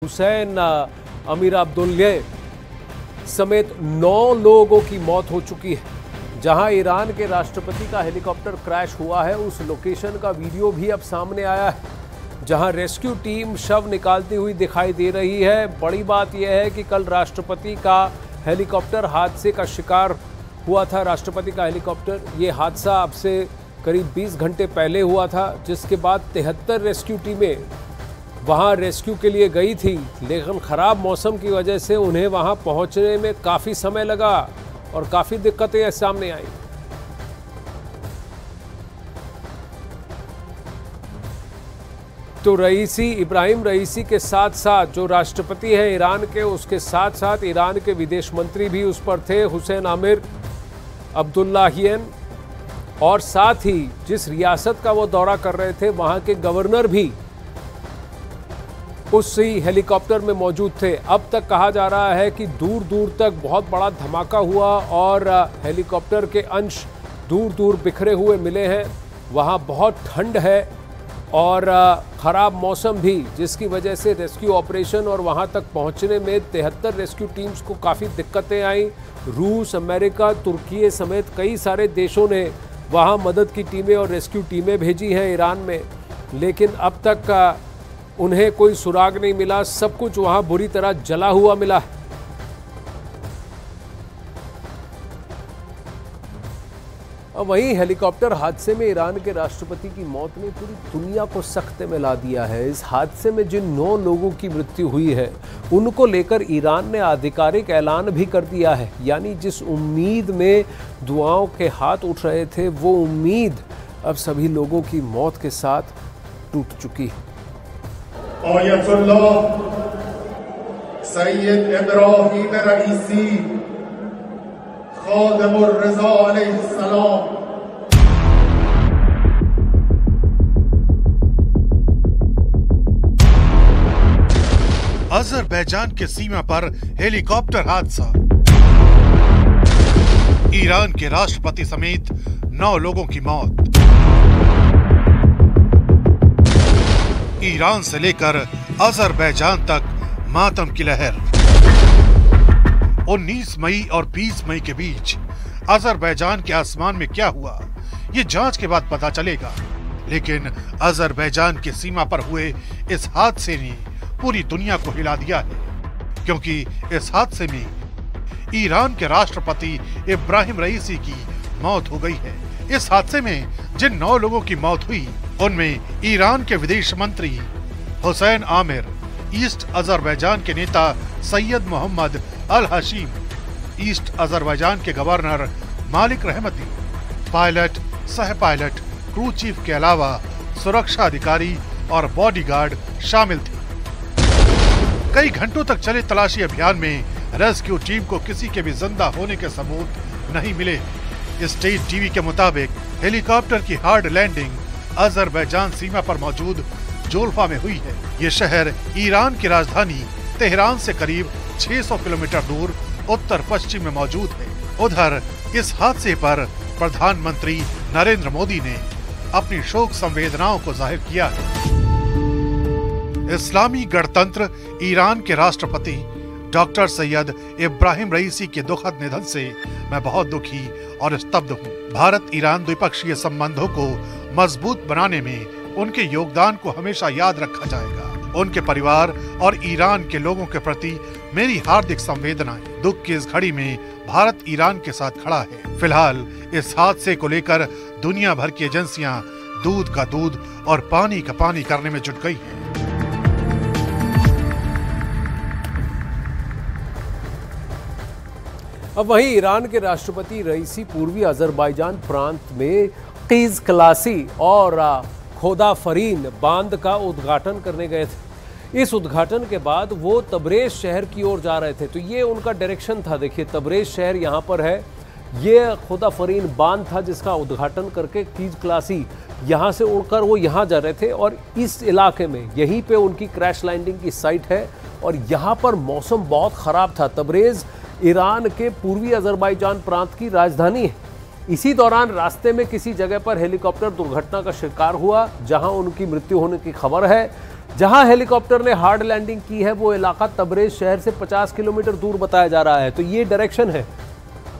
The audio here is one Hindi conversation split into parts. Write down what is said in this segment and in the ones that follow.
हुसैन अमीर अब्दुल्ला समेत 9 लोगों की मौत हो चुकी है। जहां ईरान के राष्ट्रपति का हेलीकॉप्टर क्रैश हुआ है, उस लोकेशन का वीडियो भी अब सामने आया है, जहां रेस्क्यू टीम शव निकालती हुई दिखाई दे रही है। बड़ी बात यह है कि कल राष्ट्रपति का हेलीकॉप्टर हादसे का शिकार हुआ था। राष्ट्रपति का हेलीकॉप्टर, ये हादसा अब से करीब 20 घंटे पहले हुआ था, जिसके बाद 73 रेस्क्यू टीमें वहां रेस्क्यू के लिए गई थी, लेकिन ख़राब मौसम की वजह से उन्हें वहां पहुंचने में काफ़ी समय लगा और काफ़ी दिक्कतें सामने आई। तो इब्राहिम रईसी के साथ साथ जो राष्ट्रपति हैं ईरान के, उसके साथ साथ ईरान के विदेश मंत्री भी उस पर थे, हुसैन आमिर अब्दुल्लाहियन, और साथ ही जिस रियासत का वो दौरा कर रहे थे वहां के गवर्नर भी उसी हेलीकॉप्टर में मौजूद थे। अब तक कहा जा रहा है कि दूर दूर तक बहुत बड़ा धमाका हुआ और हेलीकॉप्टर के अंश दूर दूर बिखरे हुए मिले हैं। वहां बहुत ठंड है और ख़राब मौसम भी, जिसकी वजह से रेस्क्यू ऑपरेशन और वहां तक पहुंचने में 73 रेस्क्यू टीम्स को काफ़ी दिक्कतें आई। रूस, अमेरिका, तुर्की समेत कई सारे देशों ने वहां मदद की टीमें और रेस्क्यू टीमें भेजी हैं ईरान में, लेकिन अब तक उन्हें कोई सुराग नहीं मिला। सब कुछ वहां बुरी तरह जला हुआ मिला है। अब वहीं हेलीकॉप्टर हादसे में ईरान के राष्ट्रपति की मौत ने पूरी दुनिया को सख्ते में ला दिया है। इस हादसे में जिन 9 लोगों की मृत्यु हुई है, उनको लेकर ईरान ने आधिकारिक ऐलान भी कर दिया है। यानी जिस उम्मीद में दुआओं के हाथ उठ रहे थे, वो उम्मीद अब सभी लोगों की मौत के साथ टूट चुकी है। आयतुल्लाह सैयद इब्राहिम रईसी खादिमुर रज़ा अलैहिस्सलाम अजरबैजान के सीमा पर हेलीकॉप्टर हादसा, ईरान के राष्ट्रपति समेत 9 लोगों की मौत। ईरान से लेकर अजरबैजान तक मातम की लहर। 19 मई और 20 मई के बीच अजरबैजान के आसमान में क्या हुआ, ये जांच के बाद पता चलेगा। लेकिन अजरबैजान की सीमा पर हुए इस हादसे ने पूरी दुनिया को हिला दिया है, क्योंकि इस हादसे में ईरान के राष्ट्रपति इब्राहिम रईसी की मौत हो गई है। इस हादसे में जिन 9 लोगों की मौत हुई, उनमें ईरान के विदेश मंत्री हुसैन आमिर, ईस्ट अजरबैजान के नेता सैयद मोहम्मद अल हशीम, ईस्ट अजरबैजान के गवर्नर मालिक रहमती, पायलट, सह पायलट, क्रू चीफ के अलावा सुरक्षा अधिकारी और बॉडीगार्ड शामिल थे। कई घंटों तक चले तलाशी अभियान में रेस्क्यू टीम को किसी के भी जिंदा होने के सबूत नहीं मिले। स्टेट टीवी के मुताबिक हेलीकॉप्टर की हार्ड लैंडिंग अजरबैजान सीमा पर मौजूद जोल्फा में हुई है। ये शहर ईरान की राजधानी तेहरान से करीब 600 किलोमीटर दूर उत्तर पश्चिम में मौजूद है। उधर इस हादसे पर प्रधानमंत्री नरेंद्र मोदी ने अपनी शोक संवेदनाओं को जाहिर किया है। इस्लामी गणतंत्र ईरान के राष्ट्रपति डॉक्टर सैयद इब्राहिम रईसी के दुखद निधन से मैं बहुत दुखी और स्तब्ध हूँ। भारत ईरान द्विपक्षीय संबंधों को मजबूत बनाने में उनके योगदान को हमेशा याद रखा जाएगा। उनके परिवार और ईरान के लोगों के प्रति मेरी हार्दिक संवेदनाएं। दुख की इस घड़ी में भारत ईरान के साथ खड़ा है। फिलहाल इस हादसे को लेकर दुनिया भर की एजेंसियां दूध का दूध और पानी का पानी करने में जुट गई हैं। अब वहीं ईरान के राष्ट्रपति रईसी पूर्वी अजरबैजान प्रांत में कीज क्लासी और खोदाफरीन बांध का उद्घाटन करने गए थे। इस उद्घाटन के बाद वो तबरेज शहर की ओर जा रहे थे, तो ये उनका डायरेक्शन था। देखिए, तबरेज शहर यहाँ पर है, ये खोदाफरीन बांध था जिसका उद्घाटन करके कीज क्लासी यहाँ से उड़कर वो यहाँ जा रहे थे। और इस इलाके में यहीं पे उनकी क्रैश लैंडिंग की साइट है और यहाँ पर मौसम बहुत ख़राब था। तबरेज ईरान के पूर्वी अजरबैजान प्रांत की राजधानी है। इसी दौरान रास्ते में किसी जगह पर हेलीकॉप्टर दुर्घटना का शिकार हुआ, जहां उनकी मृत्यु होने की खबर है। जहां हेलीकॉप्टर ने हार्ड लैंडिंग की है वो इलाका तबरेज शहर से 50 किलोमीटर दूर बताया जा रहा है। तो ये डायरेक्शन है,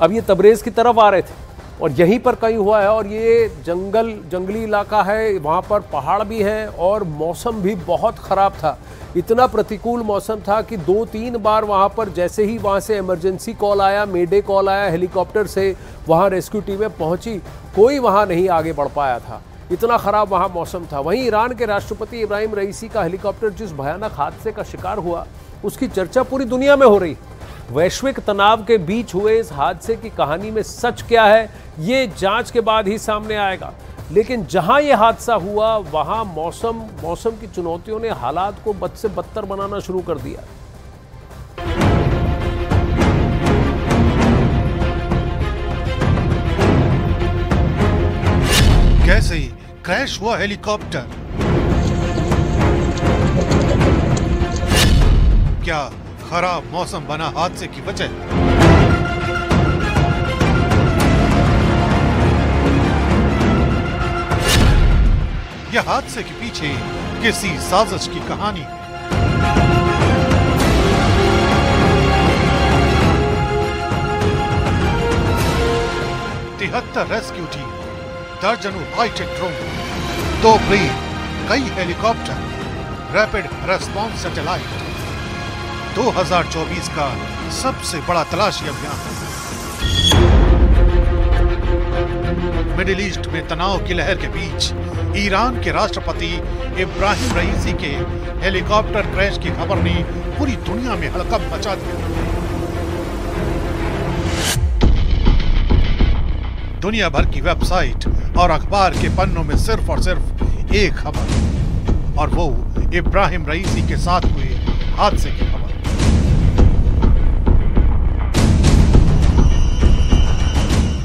अब ये तबरेज की तरफ आ रहे थे और यहीं पर कहीं हुआ है। और ये जंगली इलाका है, वहाँ पर पहाड़ भी हैं और मौसम भी बहुत ख़राब था। इतना प्रतिकूल मौसम था कि 2-3 बार वहाँ पर जैसे ही वहाँ से इमरजेंसी कॉल आया, मेडे कॉल आया हेलीकॉप्टर से, वहाँ रेस्क्यू टीमें पहुँची, कोई वहाँ नहीं आगे बढ़ पाया था। इतना ख़राब वहाँ मौसम था। वहीं ईरान के राष्ट्रपति इब्राहिम रईसी का हेलीकॉप्टर जिस भयानक हादसे का शिकार हुआ उसकी चर्चा पूरी दुनिया में हो रही। वैश्विक तनाव के बीच हुए इस हादसे की कहानी में सच क्या है ये जांच के बाद ही सामने आएगा। लेकिन जहां यह हादसा हुआ वहां मौसम की चुनौतियों ने हालात को बद से बदतर बनाना शुरू कर दिया। कैसे क्रैश हुआ हेलीकॉप्टर? क्या खराब मौसम बना हादसे की वजह? यह हादसे के पीछे किसी साजिश की कहानी है। तिहत्तर रेस्क्यू टीम, दर्जनों हाईटेक ड्रोन, 2 प्लेन, कई हेलीकॉप्टर, रैपिड रेस्पॉन्स सैटेलाइट, 2024 का सबसे बड़ा तलाशी अभियान। मिडिल ईस्ट में तनाव की लहर के बीच ईरान के राष्ट्रपति इब्राहिम रईसी के हेलीकॉप्टर क्रैश की खबर ने पूरी दुनिया में हड़कंप मचा दिया। दुनिया भर की वेबसाइट और अखबार के पन्नों में सिर्फ और सिर्फ एक खबर, और वो इब्राहिम रईसी के साथ हुए हादसे की खबर।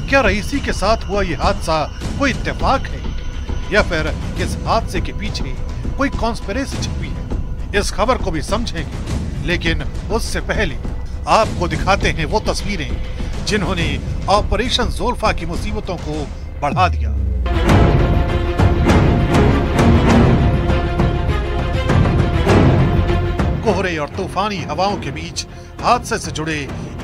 क्या रईसी के साथ हुआ ये हादसा कोई इत्तेफाक है या फिर इस हादसे के पीछे कोई कॉन्स्पिरेसी छिपी है? इस खबर को भी समझेंगे, लेकिन उससे पहले आपको दिखाते हैं वो तस्वीरें जिन्होंने ऑपरेशन ज़ुल्फा की मुसीबतों को बढ़ा दिया। कोहरे और तूफानी हवाओं के बीच हादसे से जुड़े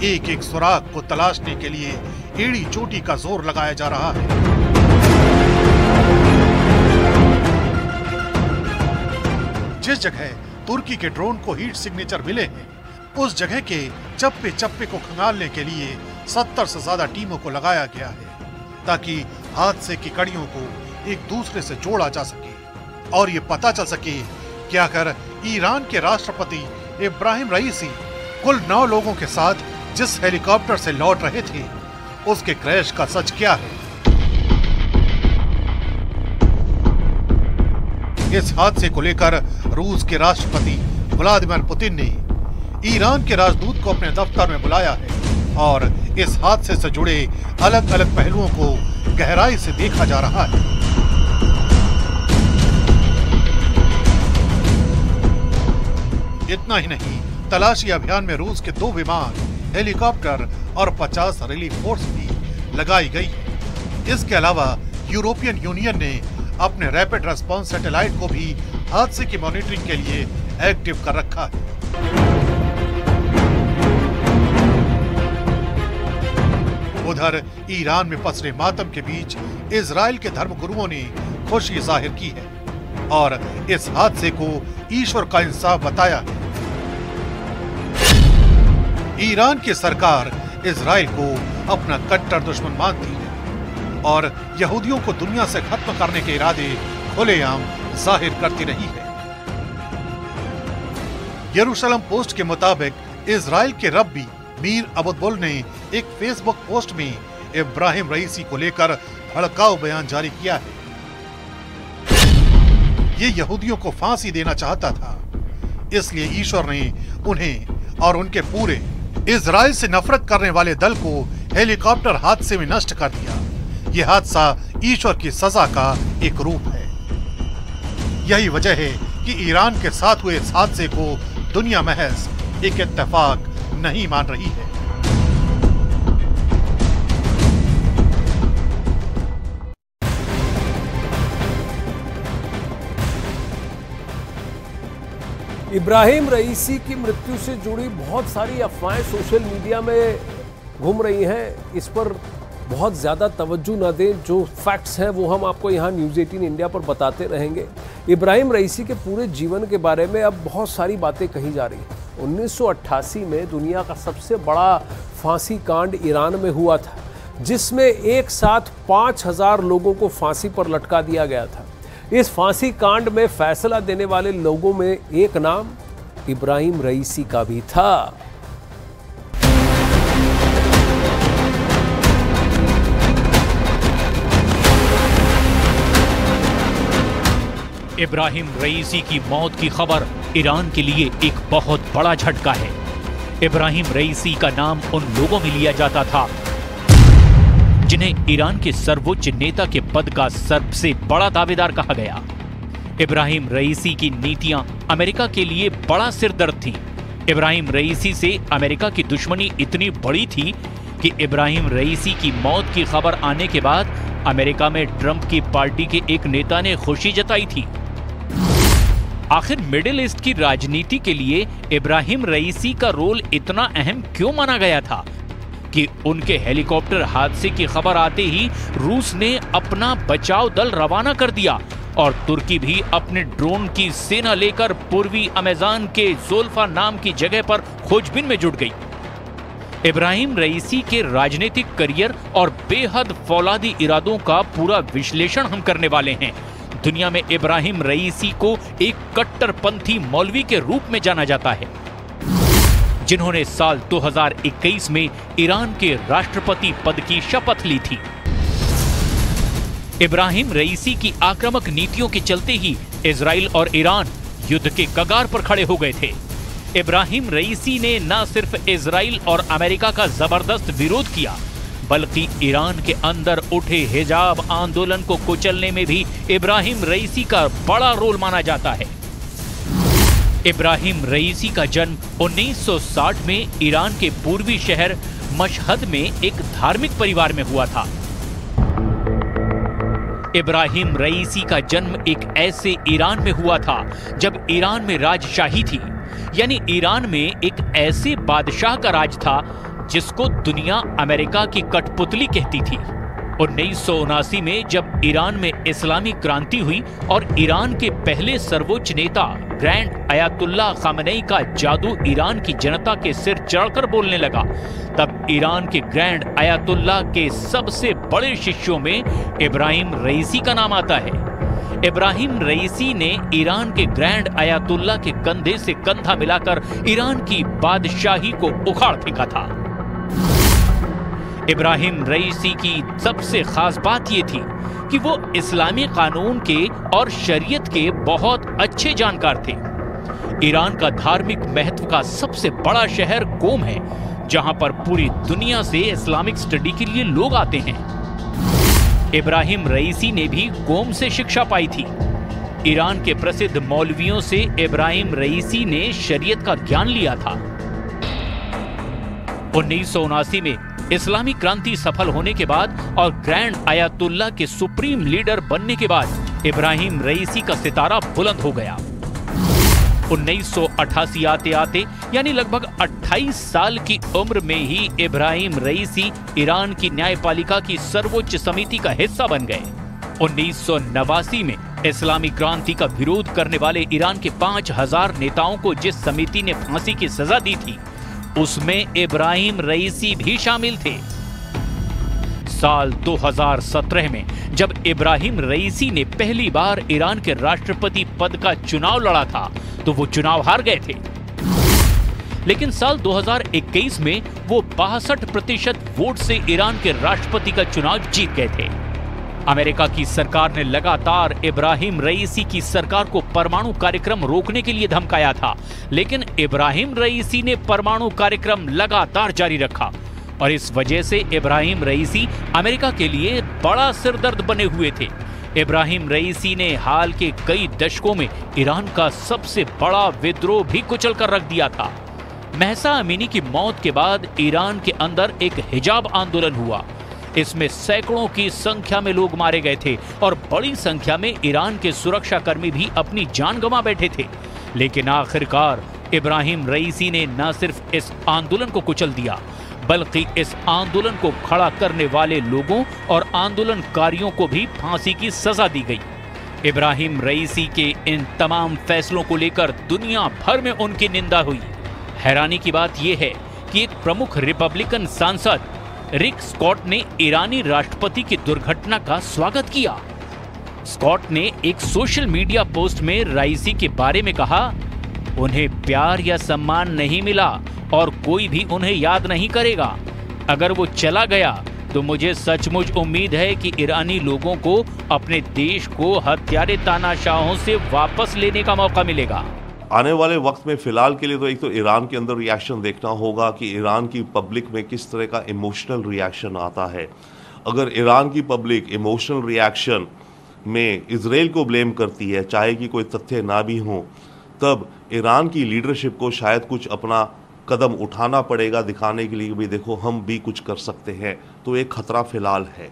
एक एक सुराग को तलाशने के लिए एड़ी चोटी का जोर लगाया जा रहा है। जिस जगह तुर्की के ड्रोन को हीट सिग्नेचर मिले हैं, उस जगह के चप्पे चप्पे को खंगालने के लिए 70 से ज्यादा टीमों को लगाया गया है, ताकि हादसे की कड़ियों को एक दूसरे से जोड़ा जा सके और ये पता चल सके कि आखिर ईरान के राष्ट्रपति इब्राहिम रईसी कुल 9 लोगों के साथ जिस हेलीकॉप्टर से लौट रहे थे उसके क्रैश का सच क्या है। इस हादसे को लेकर रूस के राष्ट्रपति व्लादिमीर पुतिन ने ईरान के राजदूत को अपने दफ्तर में बुलाया है और इस हादसे से जुड़े अलग अलग पहलुओं को गहराई से देखा जा रहा है। इतना ही नहीं, तलाशी अभियान में रूस के 2 विमान, हेलीकॉप्टर और 50 रिलीफ फोर्स भी लगाई गई है। इसके अलावा यूरोपियन यूनियन ने अपने रैपिड रेस्पॉन्स सैटेलाइट को भी हादसे की मॉनिटरिंग के लिए एक्टिव कर रखा है। उधर ईरान में पसरे मातम के बीच इजराइल के धर्मगुरुओं ने खुशी जाहिर की है और इस हादसे को ईश्वर का इंसाफ बताया है। ईरान की सरकार इजराइल को अपना कट्टर दुश्मन मानती है और यहूदियों को दुनिया से खत्म करने के इरादे खुलेआम जाहिर करती रही है। यरूशलेम पोस्ट के मुताबिक इजराइल के रब्बी मीर अबुतबुल ने एक फेसबुक पोस्ट में इब्राहिम रईसी को लेकर भड़काऊ बयान जारी किया है। ये यहूदियों को फांसी देना चाहता था, इसलिए ईश्वर ने उन्हें और उनके पूरे इजराइल से नफरत करने वाले दल को हेलीकॉप्टर हादसे में नष्ट कर दिया। यह हादसा ईश्वर की सजा का एक रूप है। यही वजह है कि ईरान के साथ हुए इस हादसे को दुनिया महज एक इत्तेफाक नहीं मान रही है। इब्राहिम रईसी की मृत्यु से जुड़ी बहुत सारी अफवाहें सोशल मीडिया में घूम रही हैं। इस पर बहुत ज़्यादा तवज्जो न दें। जो फैक्ट्स हैं वो हम आपको यहाँ न्यूज़ 18 इंडिया पर बताते रहेंगे। इब्राहिम रईसी के पूरे जीवन के बारे में अब बहुत सारी बातें कही जा रही हैं। 1988 में दुनिया का सबसे बड़ा फांसी कांड ईरान में हुआ था, जिसमें एक साथ 5000 लोगों को फांसी पर लटका दिया गया था। इस फांसी कांड में फैसला देने वाले लोगों में एक नाम इब्राहिम रईसी का भी था। इब्राहिम रईसी की मौत की खबर ईरान के लिए एक बहुत बड़ा झटका है। इब्राहिम रईसी का नाम उन लोगों में लिया जाता था जिन्हें ईरान के सर्वोच्च नेता के पद का सबसे बड़ा दावेदार कहा गया। इब्राहिम रईसी की नीतियां अमेरिका के लिए बड़ा सिरदर्द थीं। इब्राहिम रईसी से अमेरिका की दुश्मनी इतनी बड़ी थी कि इब्राहिम रईसी की मौत की खबर आने के बाद अमेरिका में ट्रंप की पार्टी के एक नेता ने खुशी जताई थी। आखिर मिडिल ईस्ट की राजनीति के लिए इब्राहिम रईसी का रोल इतना अहम क्यों माना गया था कि उनके हेलीकॉप्टर हादसे की खबर आते ही रूस ने अपना बचाव दल रवाना कर दिया और तुर्की भी अपने ड्रोन की सेना लेकर पूर्वी अमेज़न के ज़ोल्फा नाम की जगह पर खोजबीन में जुट गई। इब्राहिम रईसी के राजनीतिक करियर और बेहद फौलादी इरादों का पूरा विश्लेषण हम करने वाले हैं। दुनिया में इब्राहिम रईसी को एक कट्टरपंथी मौलवी के रूप में जाना जाता है, जिन्होंने साल 2021 में ईरान के राष्ट्रपति पद की शपथ ली थी। इब्राहिम रईसी की आक्रामक नीतियों के चलते ही इजराइल और ईरान युद्ध के कगार पर खड़े हो गए थे। इब्राहिम रईसी ने न सिर्फ इजराइल और अमेरिका का जबरदस्त विरोध किया, बल्कि ईरान के अंदर उठे हिजाब आंदोलन को कुचलने में भी इब्राहिम रईसी का बड़ा रोल माना जाता है। इब्राहिम रईसी का जन्म 1960 में ईरान के पूर्वी शहर मशहद में एक धार्मिक परिवार में हुआ था। इब्राहिम रईसी का जन्म एक ऐसे ईरान में हुआ था जब ईरान में राजशाही थी, यानी ईरान में एक ऐसे बादशाह का राज था जिसको दुनिया अमेरिका की कठपुतली कहती थी। 1979 में जब ईरान में इस्लामी क्रांति हुई और ईरान के पहले सर्वोच्च नेता ग्रैंड अयातुल्लाह खामेनी का जादू ईरान की जनता के सिर चढ़कर बोलने लगा, तब ईरान के ग्रैंड अयातुल्लाह के सबसे बड़े शिष्यों में इब्राहिम रईसी का नाम आता है। इब्राहिम रईसी ने ईरान के ग्रैंड अयातुल्लाह के कंधे से कंधा मिलाकर ईरान की बादशाही को उखाड़ फेंका था। इब्राहिम रईसी की सबसे खास बात यह थी कि वो इस्लामी कानून के और शरीयत के बहुत अच्छे जानकार थे। ईरान का धार्मिक महत्व का सबसे बड़ा शहर कोम है, जहां पर पूरी दुनिया से इस्लामिक स्टडी के लिए लोग आते हैं। इब्राहिम रईसी ने भी कोम से शिक्षा पाई थी। ईरान के प्रसिद्ध मौलवियों से इब्राहिम रईसी ने शरीयत का ज्ञान लिया था। 1979 में इस्लामी क्रांति सफल होने के बाद और ग्रैंड अयातुल्लाह के सुप्रीम लीडर बनने के बाद इब्राहिम रईसी का सितारा बुलंद हो गया। 1988 आते आते यानी लगभग 28 साल की उम्र में ही इब्राहिम रईसी ईरान की न्यायपालिका की सर्वोच्च समिति का हिस्सा बन गए। 1989 में इस्लामी क्रांति का विरोध करने वाले ईरान के 5000 नेताओं को जिस समिति ने फांसी की सजा दी थी, उसमें इब्राहिम रईसी भी शामिल थे। साल 2017 में जब इब्राहिम रईसी ने पहली बार ईरान के राष्ट्रपति पद का चुनाव लड़ा था, तो वो चुनाव हार गए थे। लेकिन साल 2021 में वो 62% वोट से ईरान के राष्ट्रपति का चुनाव जीत गए थे। अमेरिका की सरकार ने लगातार इब्राहिम रईसी की सरकार को परमाणु कार्यक्रम रोकने के लिए धमकाया था, लेकिन इब्राहिम रईसी ने परमाणु कार्यक्रम लगातार जारी रखा और इस वजह से इब्राहिम रईसी अमेरिका के लिए बड़ा सिरदर्द बने हुए थे। इब्राहिम रईसी ने हाल के कई दशकों में ईरान का सबसे बड़ा विद्रोह भी कुचल कर रख दिया था। महसा अमीनी की मौत के बाद ईरान के अंदर एक हिजाब आंदोलन हुआ। इसमें सैकड़ों की संख्या में लोग मारे गए थे और बड़ी संख्या में ईरान के सुरक्षाकर्मी भी अपनी जान गंवा बैठे थे। लेकिन आखिरकार इब्राहिम रईसी ने न सिर्फ इस आंदोलन को कुचल दिया, बल्कि इस आंदोलन को खड़ा करने वाले लोगों और आंदोलनकारियों को भी फांसी की सजा दी गई। इब्राहिम रईसी के इन तमाम फैसलों को लेकर दुनिया भर में उनकी निंदा हुई। हैरानी की बात यह है कि एक प्रमुख रिपब्लिकन सांसद रिक स्कॉट ने ईरानी राष्ट्रपति की दुर्घटना का स्वागत किया। स्कॉट ने एक सोशल मीडिया पोस्ट में रईसी के बारे में कहा, उन्हें प्यार या सम्मान नहीं मिला और कोई भी उन्हें याद नहीं करेगा। अगर वो चला गया तो मुझे सचमुच उम्मीद है कि ईरानी लोगों को अपने देश को हत्यारे तानाशाहों से वापस लेने का मौका मिलेगा। आने वाले वक्त में फिलहाल के लिए तो एक तो ईरान के अंदर रिएक्शन देखना होगा कि ईरान की पब्लिक में किस तरह का इमोशनल रिएक्शन आता है। अगर ईरान की पब्लिक इमोशनल रिएक्शन में इजराइल को ब्लेम करती है, चाहे कि कोई तथ्य ना भी हो, तब ईरान की लीडरशिप को शायद कुछ अपना कदम उठाना पड़ेगा, दिखाने के लिए भी देखो हम भी कुछ कर सकते हैं। तो एक खतरा फिलहाल है।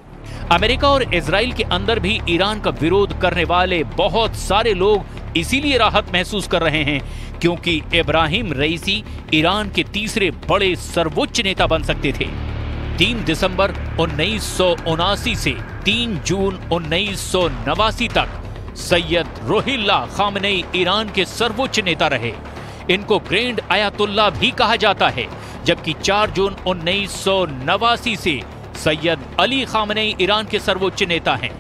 अमेरिका और इजराइल के अंदर भी ईरान का विरोध करने वाले बहुत सारे लोग इसीलिए राहत महसूस कर रहे हैं क्योंकि इब्राहिम रईसी ईरान के तीसरे बड़े सर्वोच्च नेता बन सकते थे। 3 दिसंबर 1979 से 3 जून 1989 तक सैयद रुहुल्लाह खामेनी ईरान के सर्वोच्च नेता रहे। इनको ग्रैंड आयतुल्लाह भी कहा जाता है, जबकि 4 जून 1989 से सैयद अली खामेनी ईरान के सर्वोच्च नेता हैं।